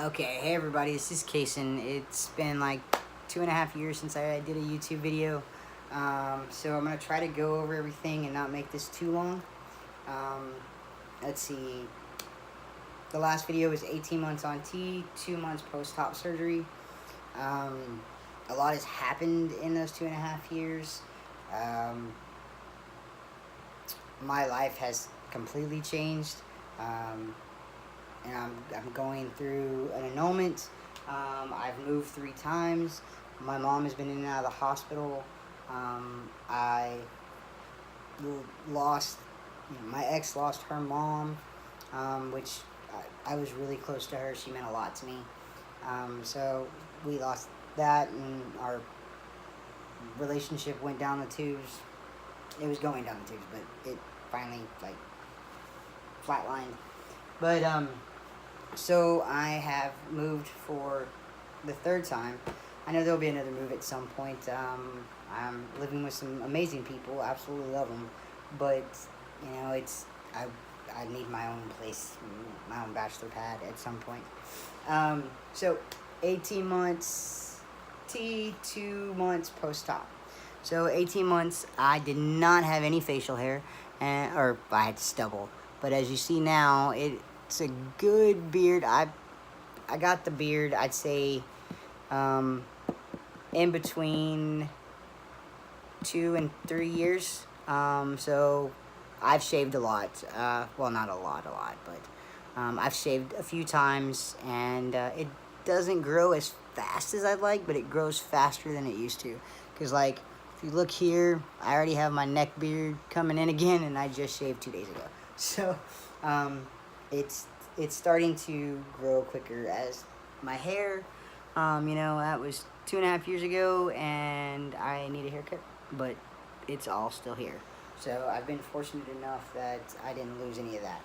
Okay, hey everybody, this is Kason. It's been like 2.5 years since I did a YouTube video. So I'm going to try to go over everything and not make this too long. Um, let's see. The last video was 18 months on T, 2 months post-op surgery. A lot has happened in those 2.5 years. My life has completely changed. And I'm going through an annulment. I've moved 3 times. My mom has been in and out of the hospital. I lost, my ex lost her mom, which I was really close to her. She meant a lot to me. So we lost that, and our relationship went down the tubes. It was going down the tubes, but it finally flatlined. But so I have moved for the 3rd time. I know there'll be another move at some point. I'm living with some amazing people, absolutely love them, but I need my own place, my own bachelor pad at some point. So 18 months T, 2 months post-op. So 18 months, I did not have any facial hair, or I had stubble. But as you see now, it's a good beard. I got the beard, I'd say, in between 2 and 3 years. So I've shaved a lot. Well, not a lot, but I've shaved a few times, and it doesn't grow as fast as I'd like, but it grows faster than it used to. Because, like, if you look here, I already have my neck beard coming in again, and I just shaved 2 days ago. So it's starting to grow quicker as my hair. That was 2.5 years ago, and I need a haircut, but it's all still here. So I've been fortunate enough that I didn't lose any of that.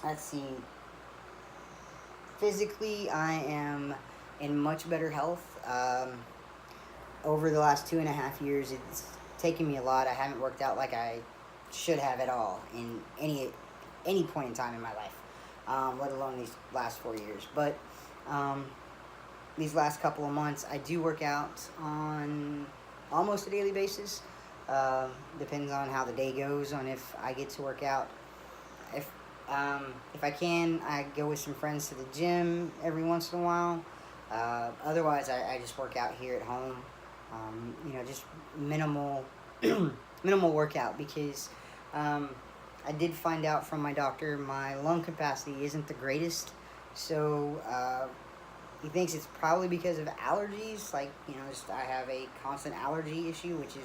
Let's see. Physically, I am in much better health. Over the last 2.5 years, it's taken me a lot. I haven't worked out like I should have at all in any point in time in my life, let alone these last 4 years. But these last couple of months, I do work out on almost a daily basis. Depends on how the day goes, on if I get to work out. If I can, I go with some friends to the gym every once in a while. Otherwise, I just work out here at home. Just minimal minimal workout, because I did find out from my doctor my lung capacity isn't the greatest. So he thinks it's probably because of allergies. I have a constant allergy issue, which is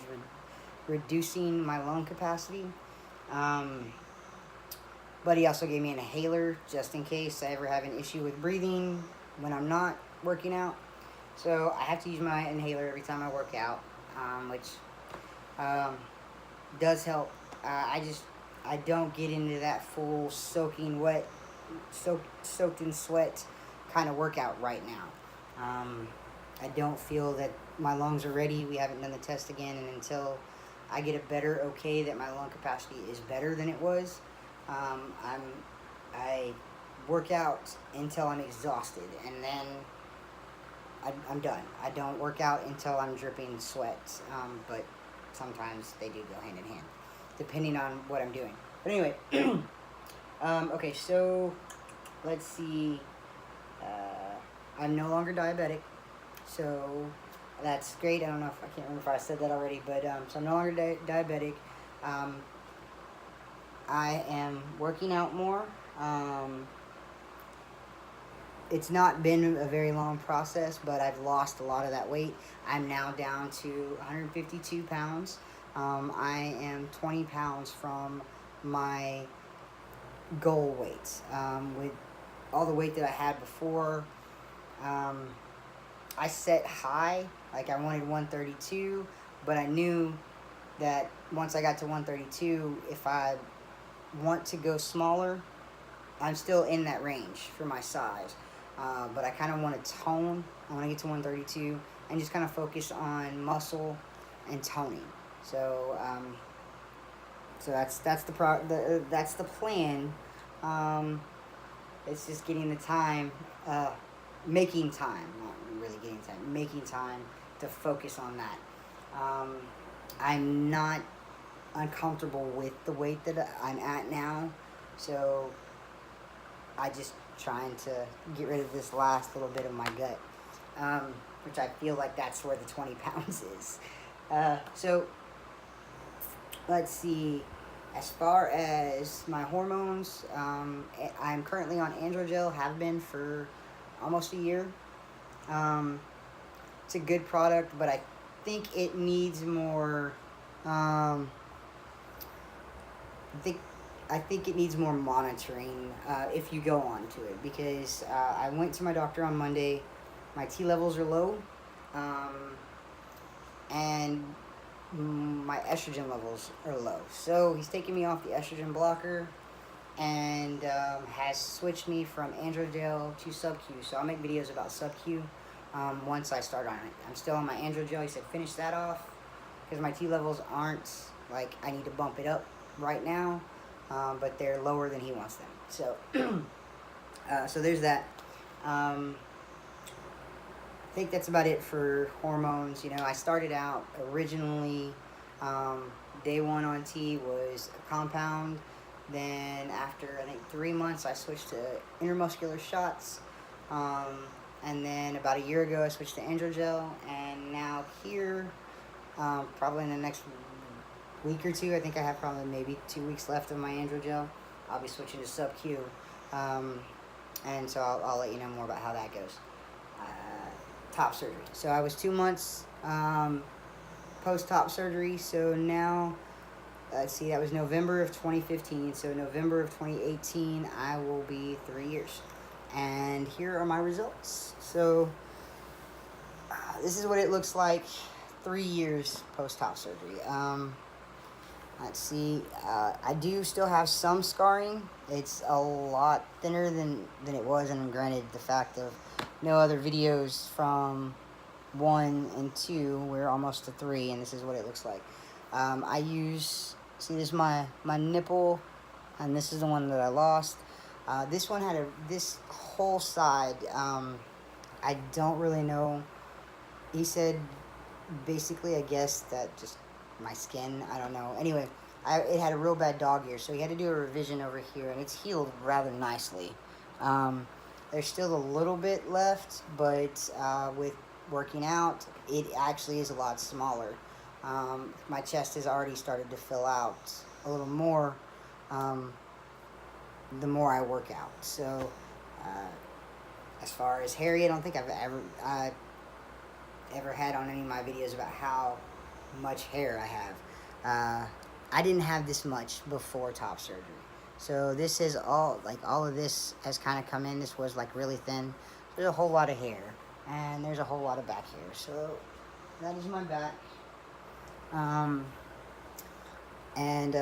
reducing my lung capacity. But he also gave me an inhaler just in case I ever have an issue with breathing when I'm not working out. So I have to use my inhaler every time I work out, which does help. I don't get into that full soaking wet, soaked in sweat kind of workout right now. I don't feel that my lungs are ready. We haven't done the test again, and until I get a better okay that my lung capacity is better than it was, I work out until I'm exhausted, and then I'm done. I don't work out until I'm dripping sweat, but sometimes they do go hand in hand, depending on what I'm doing. But anyway, okay, so let's see. I'm no longer diabetic, so that's great. I don't know if I can't remember if I said that already, but so I'm no longer diabetic. I am working out more. It's not been a very long process, but I've lost a lot of that weight. I'm now down to 152 pounds. I am 20 pounds from my goal weight. With all the weight that I had before, I set high, like I wanted 132, but I knew that once I got to 132, if I want to go smaller, I'm still in that range for my size. But I kind of want to tone. I want to get to 132 and just kind of focus on muscle and toning. So that's the plan. It's just getting the time, making time, not really getting time, making time to focus on that. Um, I'm not uncomfortable with the weight that I'm at now, so I just trying to get rid of this last little bit of my gut, which I feel like that's where the 20 pounds is. So let's see. As far as my hormones, I'm currently on androgel. Have been for almost a year. Um, it's a good product, but I think it needs more. Um, I think I think it needs more monitoring if you go on to it, because I went to my doctor on Monday. My T levels are low, um, and my estrogen levels are low. So he's taking me off the estrogen blocker and has switched me from androgel to sub-Q. So I'll make videos about sub-Q once I start on it. I'm still on my androgel. He said finish that off because my T levels aren't, like, I need to bump it up right now, but they're lower than he wants them. So, so there's that. I think that's about it for hormones. You know, I started out originally, day one on T was a compound. Then after, I think, 3 months, I switched to intramuscular shots. And then about a year ago, I switched to androgel. And now here, probably in the next week or two, I think I have probably maybe 2 weeks left of my androgel, I'll be switching to sub-Q. And so I'll let you know more about how that goes. Top surgery. So I was 2 months post top surgery. So now, let's see, that was November of 2015. So November of 2018, I will be 3 years. And here are my results. So this is what it looks like 3 years post top surgery. Let's see. I do still have some scarring. It's a lot thinner than it was, and granted, the fact of no other videos from 1 and 2, we're almost to 3, and this is what it looks like. I use, see, this is my nipple, and this is the one that I lost. This one had this whole side, I don't really know. He said, basically, I guess that just my skin, I don't know. Anyway, it had a real bad dog ear, so he had to do a revision over here, and it's healed rather nicely. There's still a little bit left, but with working out, it actually is a lot smaller. My chest has already started to fill out a little more the more I work out. So as far as hairy, I don't think I've ever had on any of my videos about how much hair I have. I didn't have this much before top surgery. So this is all of this has kind of come in. This was like really thin. There's a whole lot of hair, and there's a whole lot of back hair. So that is my back. And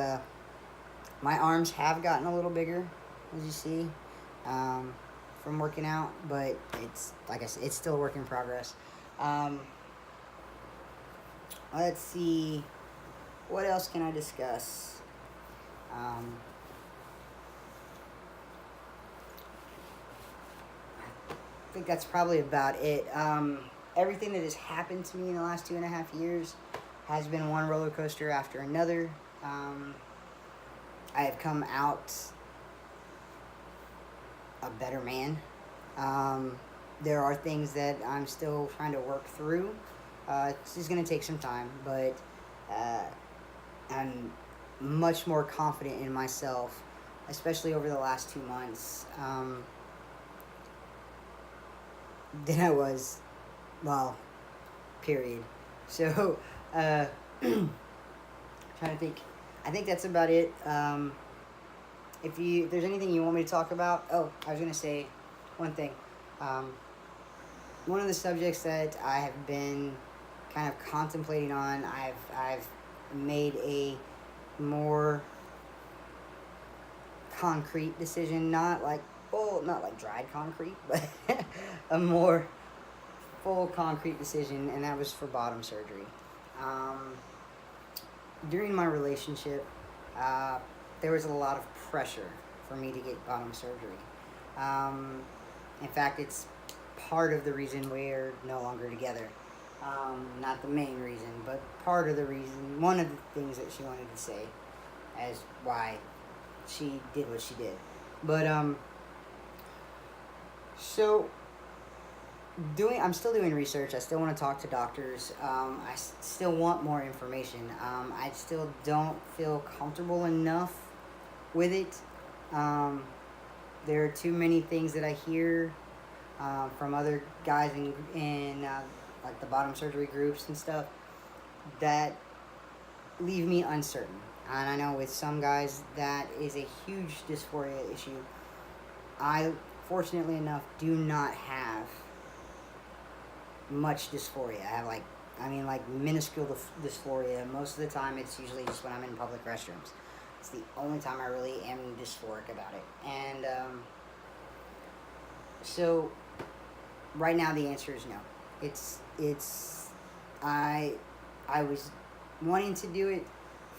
my arms have gotten a little bigger, as you see, from working out, but it's, like I said, it's still a work in progress. Let's see, what else can I discuss? I think that's probably about it. Everything that has happened to me in the last 2.5 years has been one roller coaster after another. I have come out a better man. There are things that I'm still trying to work through. It's just going to take some time, but I'm much more confident in myself, especially over the last 2 months, than I was, well, period. So, trying to think. I think that's about it. If there's anything you want me to talk about, I was going to say one thing. One of the subjects that I have been kind of contemplating on, I've made a more concrete decision, not like dried concrete, but a more full concrete decision, and that was for bottom surgery. During my relationship, there was a lot of pressure for me to get bottom surgery. In fact, it's part of the reason we're no longer together. Not the main reason, but part of the reason, one of the things that she wanted to say as why she did what she did. But, so I'm still doing research. I still want to talk to doctors. I still want more information. I still don't feel comfortable enough with it. There are too many things that I hear from other guys in like the bottom surgery groups and stuff that leave me uncertain. And I know with some guys that is a huge dysphoria issue. I, fortunately enough, do not have much dysphoria. I have like minuscule dysphoria. Most of the time, it's usually just when I'm in public restrooms. It's the only time I really am dysphoric about it. And so, right now, the answer is no. It's I was wanting to do it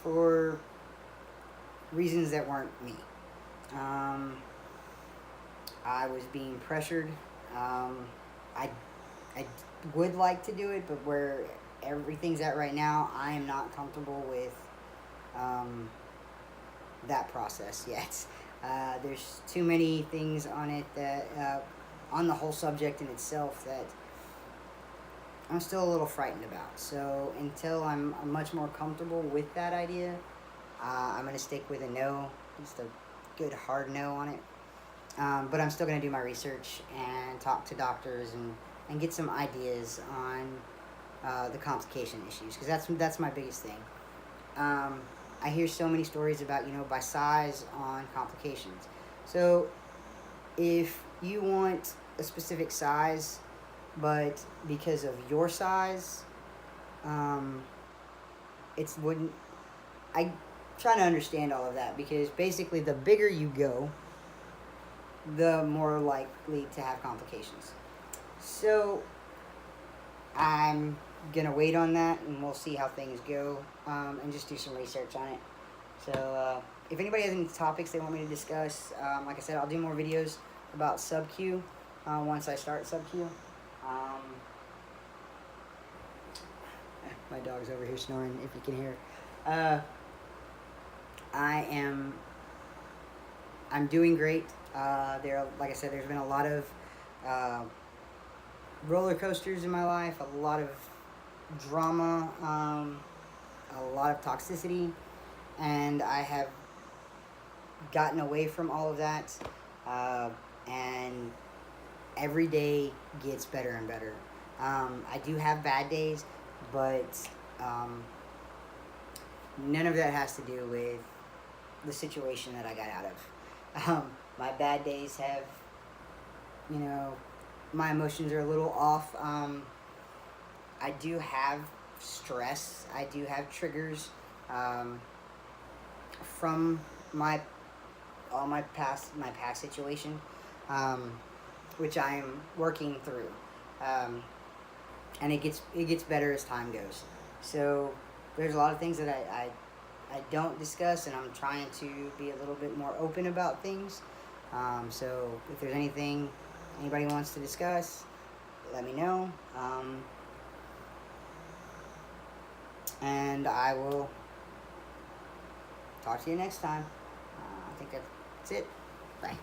for reasons that weren't me. I was being pressured. I would like to do it, but where everything's at right now, I am not comfortable with that process yet. There's too many things on it that, on the whole subject in itself, that I'm still a little frightened about. So until I'm much more comfortable with that idea, I'm going to stick with a no, just a good hard no on it. But I'm still going to do my research and talk to doctors and get some ideas on the complication issues, because that's my biggest thing. I hear so many stories about, by size on complications. So if you want a specific size, but because of your size, it's wouldn't. I try to understand all of that, because basically the bigger you go, the more likely to have complications. So I'm gonna wait on that, and we'll see how things go, and just do some research on it. So if anybody has any topics they want me to discuss, like I said, I'll do more videos about sub-Q once I start sub-Q. My dog's over here snoring, if you can hear. I'm doing great. Like I said, there's been a lot of roller coasters in my life, a lot of drama, a lot of toxicity, and I have gotten away from all of that, and every day gets better and better. I do have bad days, but none of that has to do with the situation that I got out of. My bad days have, my emotions are a little off. I do have stress. I do have triggers from my past situation, which I am working through, and it gets better as time goes. So there's a lot of things that I don't discuss, and I'm trying to be a little bit more open about things. So if there's anything anybody wants to discuss, let me know. And I will talk to you next time. I think that's it. Bye.